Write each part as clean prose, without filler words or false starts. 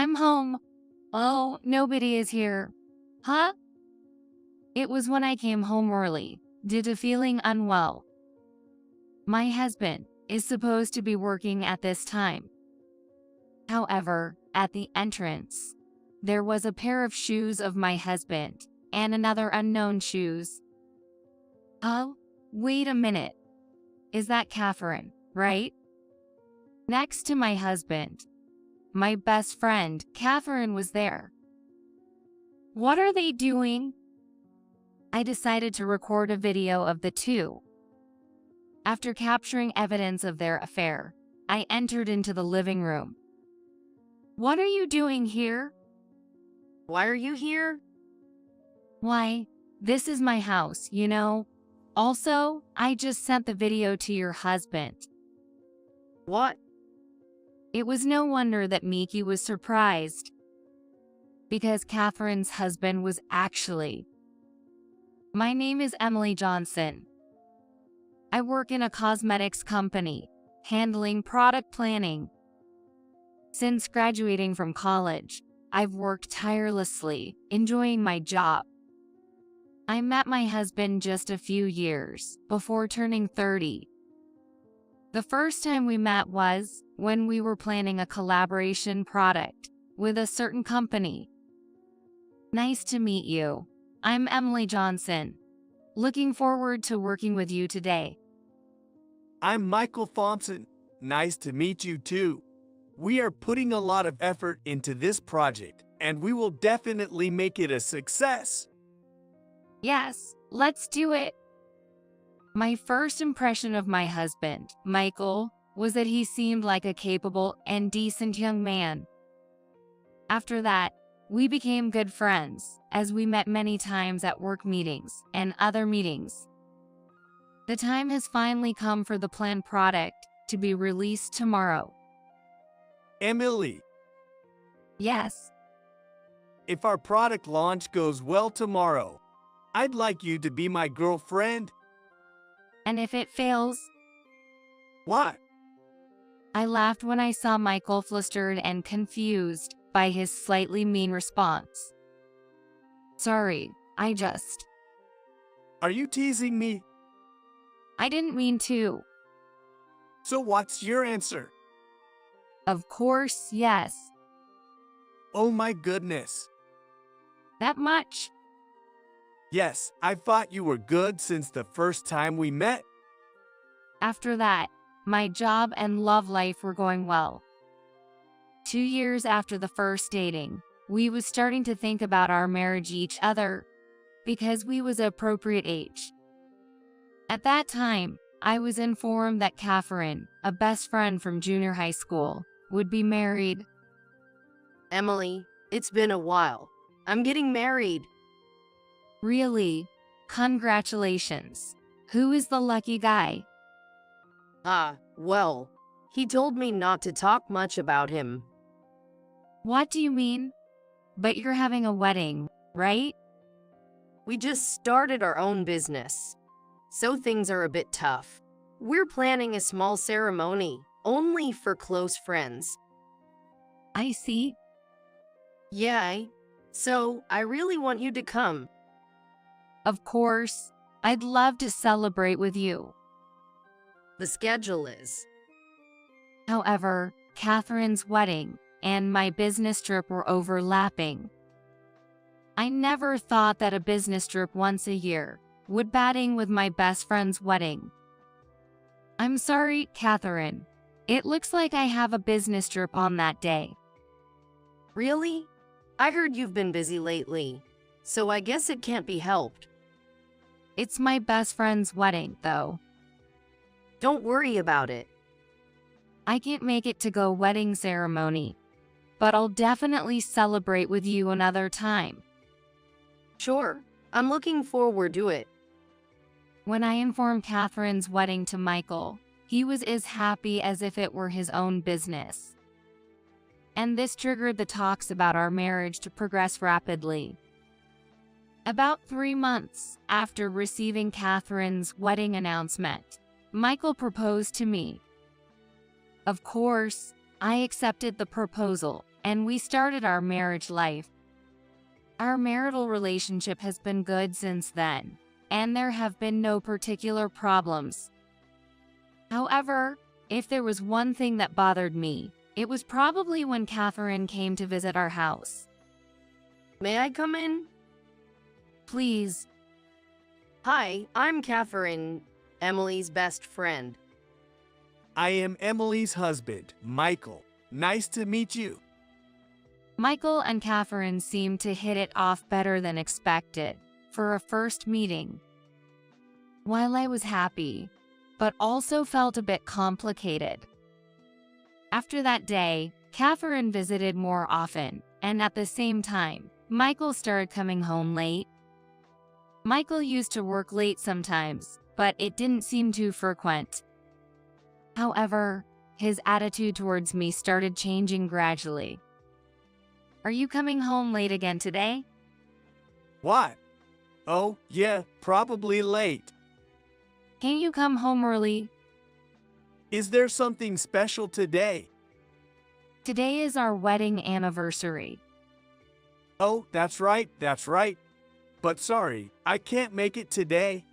I'm home. Oh, nobody is here. Huh? It was when I came home early, due to feeling unwell. My husband is supposed to be working at this time. However, at the entrance, there was a pair of shoes of my husband and another unknown shoes. Oh, wait a minute. Is that Catherine, right? Next to my husband, my best friend, Catherine, was there. What are they doing? I decided to record a video of the two. After capturing evidence of their affair, I entered into the living room. What are you doing here? Why are you here? Why, this is my house, you know. Also, I just sent the video to your husband. What? It was no wonder that Miki was surprised, because Catherine's husband was actually... My name is Emily Johnson. I work in a cosmetics company, handling product planning. Since graduating from college, I've worked tirelessly, enjoying my job. I met my husband just a few years before turning 30. The first time we met was when we were planning a collaboration product with a certain company. Nice to meet you. I'm Emily Johnson. Looking forward to working with you today. I'm Michael Thompson. Nice to meet you too. We are putting a lot of effort into this project, and we will definitely make it a success. Yes, let's do it. My first impression of my husband, Michael, was that he seemed like a capable and decent young man. After that, we became good friends, as we met many times at work meetings and other meetings. The time has finally come for the planned product to be released tomorrow. Emily, Yes, if our product launch goes well tomorrow, I'd like you to be my girlfriend. and if it fails? What? I laughed when I saw Michael flustered and confused by his slightly mean response. Sorry, I Are you teasing me? didn't mean to. So what's your answer? Of course, yes. Oh my goodness. That much? Yes, I thought you were good since the first time we met. After that, my job and love life were going well. 2 years after the first dating, we was starting to think about our marriage each other, because we was appropriate age. At that time, I was informed that Catherine, a best friend from junior high school, would be married. Emily, it's been a while. I'm getting married. Really? Congratulations. Who is the lucky guy? Well, he told me not to talk much about him. What do you mean? But you're having a wedding, right? We just started our own business, so things are a bit tough. We're planning a small ceremony, only for close friends. I see. Yeah, so I really want you to come. Of course, I'd love to celebrate with you. The schedule is... However, Catherine's wedding and my business trip were overlapping. I never thought that a business trip once a year would batting with my best friend's wedding. I'm sorry, Catherine. It looks like I have a business trip on that day. Really? I heard you've been busy lately, so I guess it can't be helped. It's my best friend's wedding, though. Don't worry about it. I can't make it to go wedding ceremony, but I'll definitely celebrate with you another time. Sure, I'm looking forward to it. When I informed Catherine's wedding to Michael, he was as happy as if it were his own business. And this triggered the talks about our marriage to progress rapidly. About 3 months after receiving Catherine's wedding announcement, Michael proposed to me. Of course, I accepted the proposal and we started our marriage life. Our marital relationship has been good since then, and there have been no particular problems. However, if there was one thing that bothered me, it was probably when Catherine came to visit our house. May I come in? Please. Hi, I'm Catherine, Emily's best friend. I am Emily's husband, Michael. Nice to meet you. Michael and Catherine seemed to hit it off better than expected for a first meeting. While I was happy, but also felt a bit complicated. After that day, Catherine visited more often, and at the same time, Michael started coming home late. Michael used to work late sometimes, but it didn't seem too frequent. However, his attitude towards me started changing gradually. Are you coming home late again today? What? Oh, yeah, probably late. Can you come home early? Is there something special today? Today is our wedding anniversary. Oh, that's right. But sorry, I can't make it today.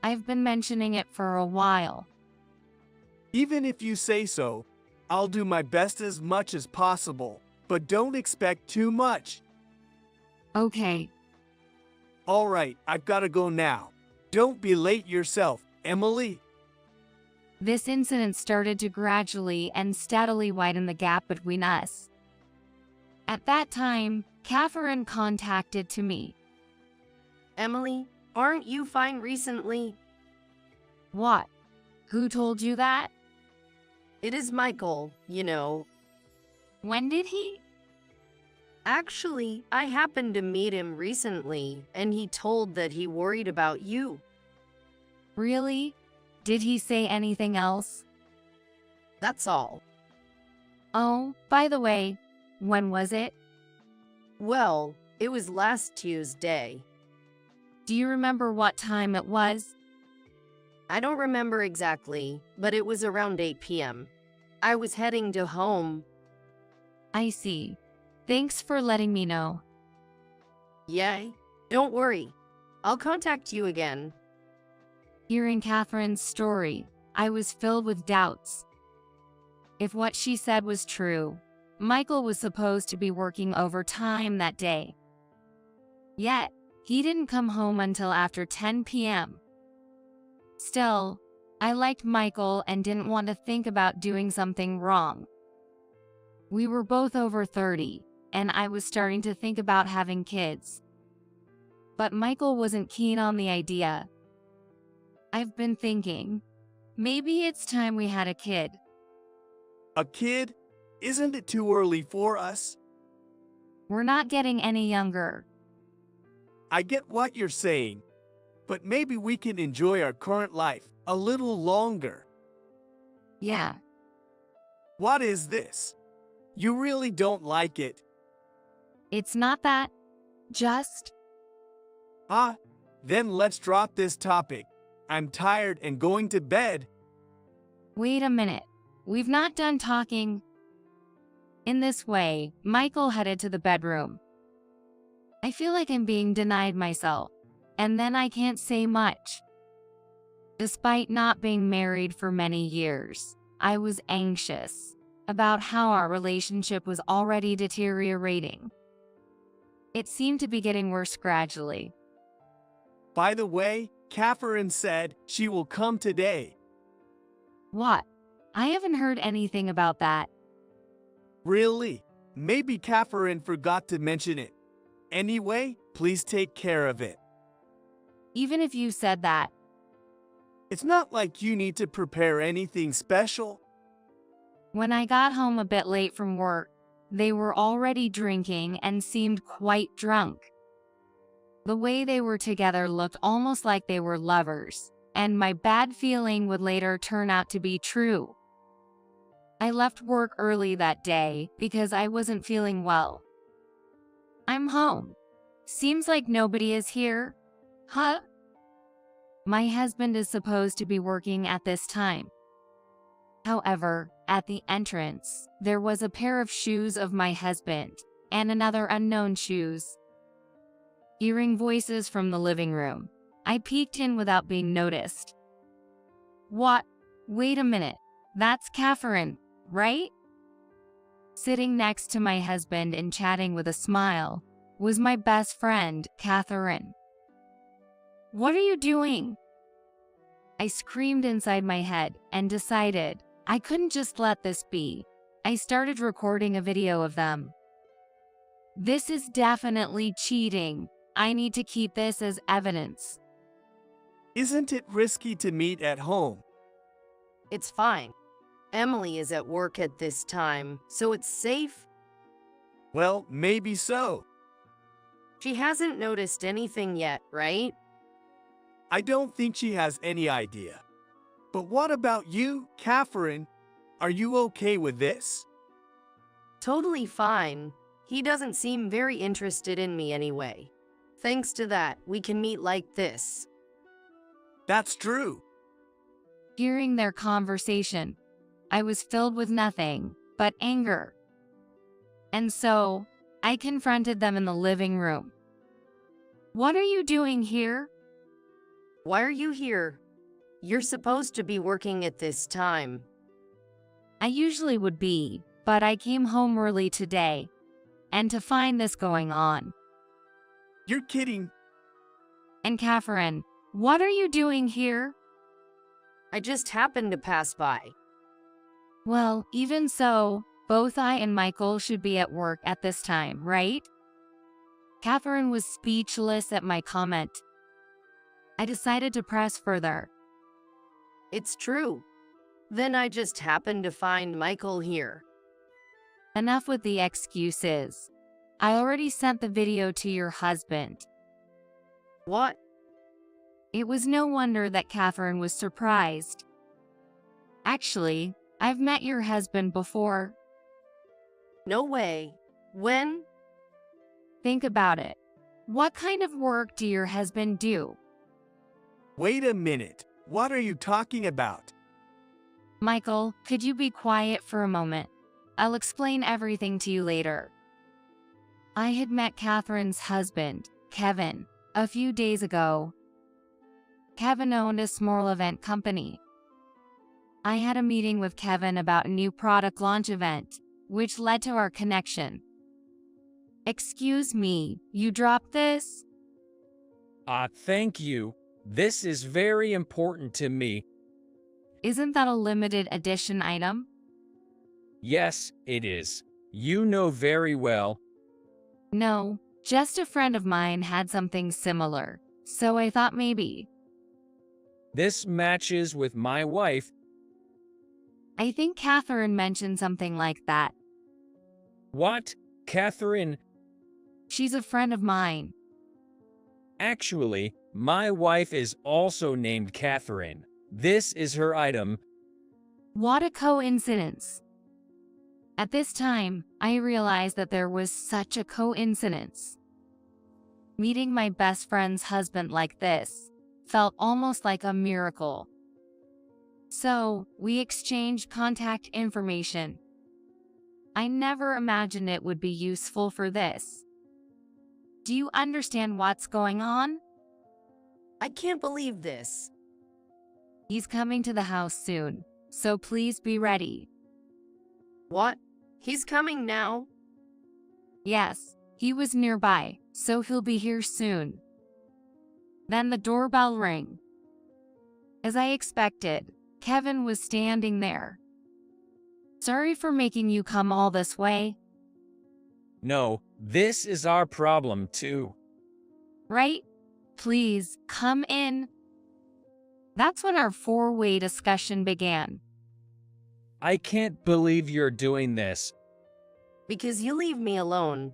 I've been mentioning it for a while. Even if you say so, I'll do my best as much as possible, but don't expect too much. Okay. All right, I've got to go now. Don't be late yourself, Emily. This incident started to gradually and steadily widen the gap between us. At that time, Catherine contacted to me. Emily, aren't you fine recently? What? Who told you that? It is Michael, When did he? Actually, I happened to meet him recently, and he told that he worried about you. Really? Did he say anything else? That's all. Oh, by the way, when was it? Well, it was last Tuesday. Do you remember what time it was? I don't remember exactly, but it was around 8 p.m. I was heading to home. I see. Thanks for letting me know. Yay. Don't worry. I'll contact you again. Hearing Catherine's story, I was filled with doubts. If what she said was true, Michael was supposed to be working overtime that day. Yet, he didn't come home until after 10 p.m. Still, I liked Michael and didn't want to think about doing something wrong. We were both over 30, and I was starting to think about having kids. But Michael wasn't keen on the idea. I've been thinking, maybe it's time we had a kid. A kid? Isn't it too early for us? We're not getting any younger. I get what you're saying, but maybe we can enjoy our current life a little longer. Yeah. What is this? You really don't like it? It's not that. Just. Then let's drop this topic. I'm tired and going to bed. Wait a minute. We've not done talking. In this way, Michael headed to the bedroom. I feel like I'm being denied myself, and then I can't say much. Despite not being married for many years, I was anxious about how our relationship was already deteriorating. It seemed to be getting worse gradually. By the way, Catherine said she will come today. What? I haven't heard anything about that. Really? Maybe Catherine forgot to mention it. Anyway, please take care of it. Even if you said that. It's not like you need to prepare anything special. When I got home a bit late from work, they were already drinking and seemed quite drunk. The way they were together looked almost like they were lovers, and my bad feeling would later turn out to be true. I left work early that day because I wasn't feeling well. I'm home. Seems like nobody is here. Huh? My husband is supposed to be working at this time. However, at the entrance, there was a pair of shoes of my husband, and another unknown shoes. Hearing voices from the living room, I peeked in without being noticed. What? Wait a minute. That's Catherine, right? Sitting next to my husband and chatting with a smile was my best friend, Catherine. What are you doing? I screamed inside my head and decided I couldn't just let this be. I started recording a video of them. This is definitely cheating. I need to keep this as evidence. Isn't it risky to meet at home? It's fine. Emily is at work at this time, so it's safe. Well, maybe so. She hasn't noticed anything yet, right? I don't think she has any idea. But what about you, Catherine? Are you okay with this? Totally fine. He doesn't seem very interested in me anyway. Thanks to that, we can meet like this. That's true. Hearing their conversation, I was filled with nothing but anger. And so, I confronted them in the living room. What are you doing here? Why are you here? You're supposed to be working at this time. I usually would be, but I came home early today, and to find this going on. You're kidding. And Catherine, what are you doing here? I just happened to pass by. Well, even so, both I and Michael should be at work at this time, right? Catherine was speechless at my comment. I decided to press further. It's true. Then I just happened to find Michael here. Enough with the excuses. I already sent the video to your husband. What? It was no wonder that Catherine was surprised. Actually, I've met your husband before. No way. When? Think about it. What kind of work do your husband do? Wait a minute. What are you talking about? Michael, could you be quiet for a moment? I'll explain everything to you later. I had met Catherine's husband, Kevin, a few days ago. Kevin owned a small event company. I had a meeting with Kevin about a new product launch event, which led to our connection. Excuse me, you dropped this? Thank you. This is very important to me. Isn't that a limited edition item? Yes, it is. You know very well. No, just a friend of mine had something similar, so I thought maybe. This matches with my wife. I think Catherine mentioned something like that. What? Catherine? She's a friend of mine. Actually, my wife is also named Catherine. This is her item. What a coincidence. At this time, I realized that there was such a coincidence. Meeting my best friend's husband like this felt almost like a miracle. So, we exchanged contact information. I never imagined it would be useful for this. Do you understand what's going on? I can't believe this. He's coming to the house soon, so please be ready. What? He's coming now? Yes, he was nearby, so he'll be here soon. Then the doorbell rang. As I expected, Kevin was standing there. Sorry for making you come all this way. No, this is our problem too. Right? Please, come in. That's when our four-way discussion began. I can't believe you're doing this. Because you leave me alone.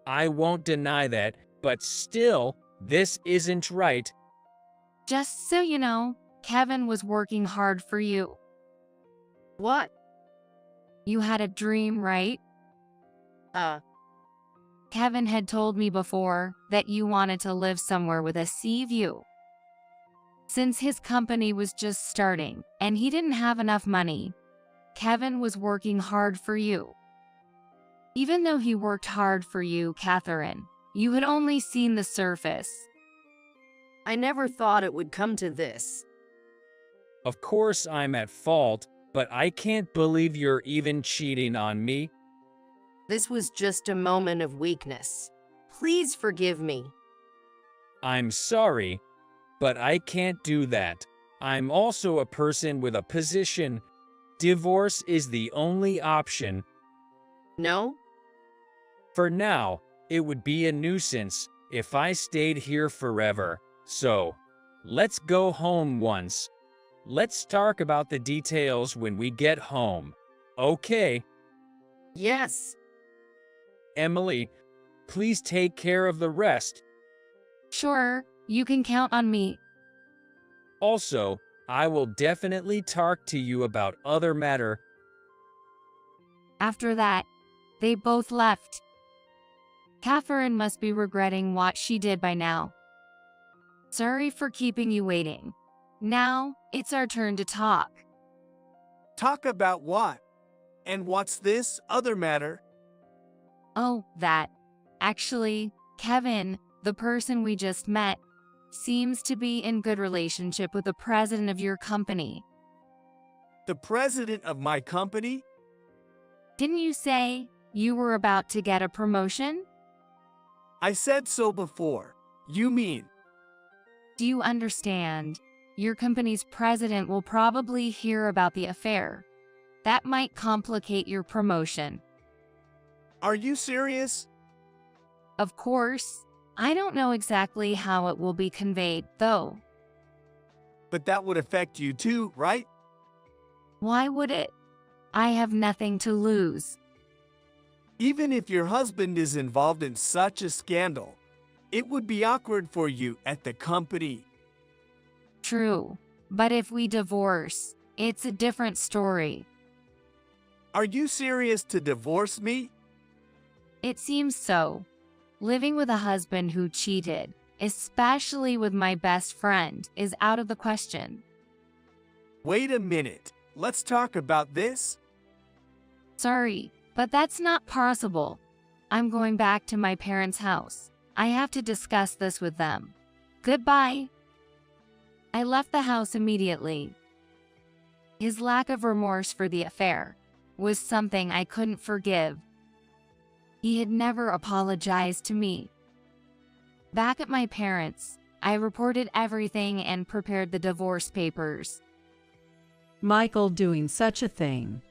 I won't deny that, but still, this isn't right. Just so you know, Kevin was working hard for you. What? You had a dream, right? Kevin had told me before that you wanted to live somewhere with a sea view. Since his company was just starting and he didn't have enough money, Kevin was working hard for you. Even though he worked hard for you, Catherine, you had only seen the surface. I never thought it would come to this. Of course I'm at fault, but I can't believe you're even cheating on me. This was just a moment of weakness. Please forgive me. I'm sorry, but I can't do that. I'm also a person with a position. Divorce is the only option. No? For now, it would be a nuisance if I stayed here forever. So, let's go home once. Let's talk about the details when we get home. Okay? Yes. Emily, please take care of the rest. Sure, you can count on me. Also, I will definitely talk to you about other matter. After that, they both left. Catherine must be regretting what she did by now. Sorry for keeping you waiting. Now, it's our turn to talk. Talk about what? And what's this other matter? Oh, that. Actually, Kevin, the person we just met, seems to be in good relationship with the president of your company. The president of my company? Didn't you say you were about to get a promotion? I said so before. You mean? Do you understand? Your company's president will probably hear about the affair. That might complicate your promotion. Are you serious? Of course. I don't know exactly how it will be conveyed, though. But that would affect you too, right? Why would it? I have nothing to lose. Even if your husband is involved in such a scandal, it would be awkward for you at the company. True. But if we divorce, it's a different story. Are you serious to divorce me? It seems so. Living with a husband who cheated, especially with my best friend, is out of the question. Wait a minute. Let's talk about this. Sorry, but that's not possible. I'm going back to my parents' house. I have to discuss this with them. Goodbye. I left the house immediately. His lack of remorse for the affair was something I couldn't forgive. He had never apologized to me. Back at my parents', I reported everything and prepared the divorce papers. Michael doing such a thing.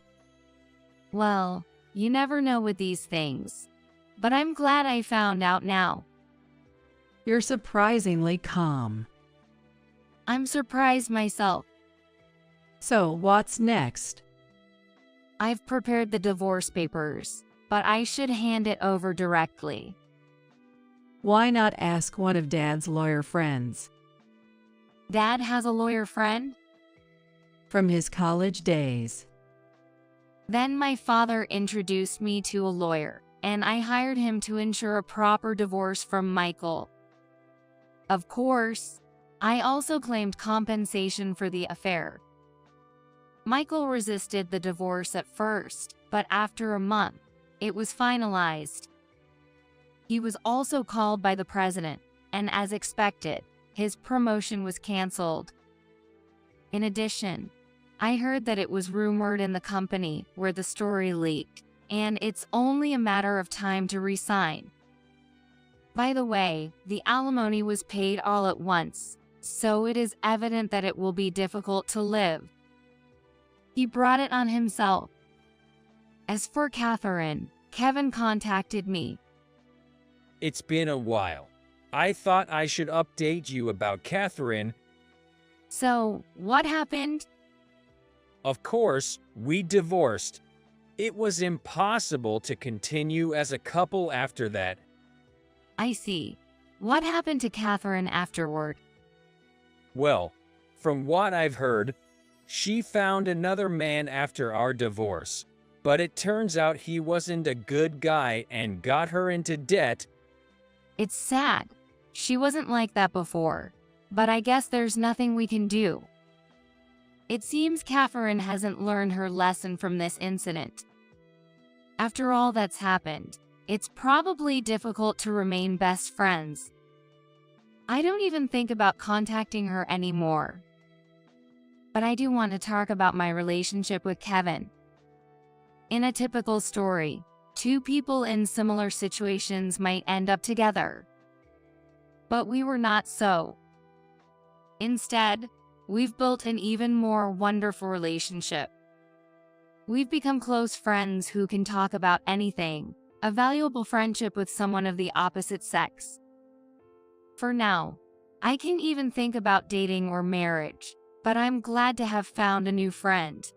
Well, you never know with these things. But I'm glad I found out now. You're surprisingly calm. I'm surprised myself. So, what's next? I've prepared the divorce papers, but I should hand it over directly. Why not ask one of Dad's lawyer friends? Dad has a lawyer friend? From his college days. Then my father introduced me to a lawyer, and I hired him to ensure a proper divorce from Michael. Of course, I also claimed compensation for the affair. Michael resisted the divorce at first, but after a month, it was finalized. He was also called by the president, and as expected, his promotion was canceled. In addition, I heard that it was rumored in the company where the story leaked, and it's only a matter of time to resign. By the way, the alimony was paid all at once, so it is evident that it will be difficult to live. He brought it on himself. As for Catherine, Kevin contacted me. It's been a while. I thought I should update you about Catherine. So, what happened? Of course, we divorced. It was impossible to continue as a couple after that. I see. What happened to Catherine afterward? Well, from what I've heard, she found another man after our divorce. But it turns out he wasn't a good guy and got her into debt. It's sad. She wasn't like that before. But I guess there's nothing we can do. It seems Catherine hasn't learned her lesson from this incident. After all that's happened, it's probably difficult to remain best friends. I don't even think about contacting her anymore. But I do want to talk about my relationship with Kevin. In a typical story, two people in similar situations might end up together. But we were not so. Instead, we've built an even more wonderful relationship. We've become close friends who can talk about anything, a valuable friendship with someone of the opposite sex. For now, I can't even think about dating or marriage, but I'm glad to have found a new friend.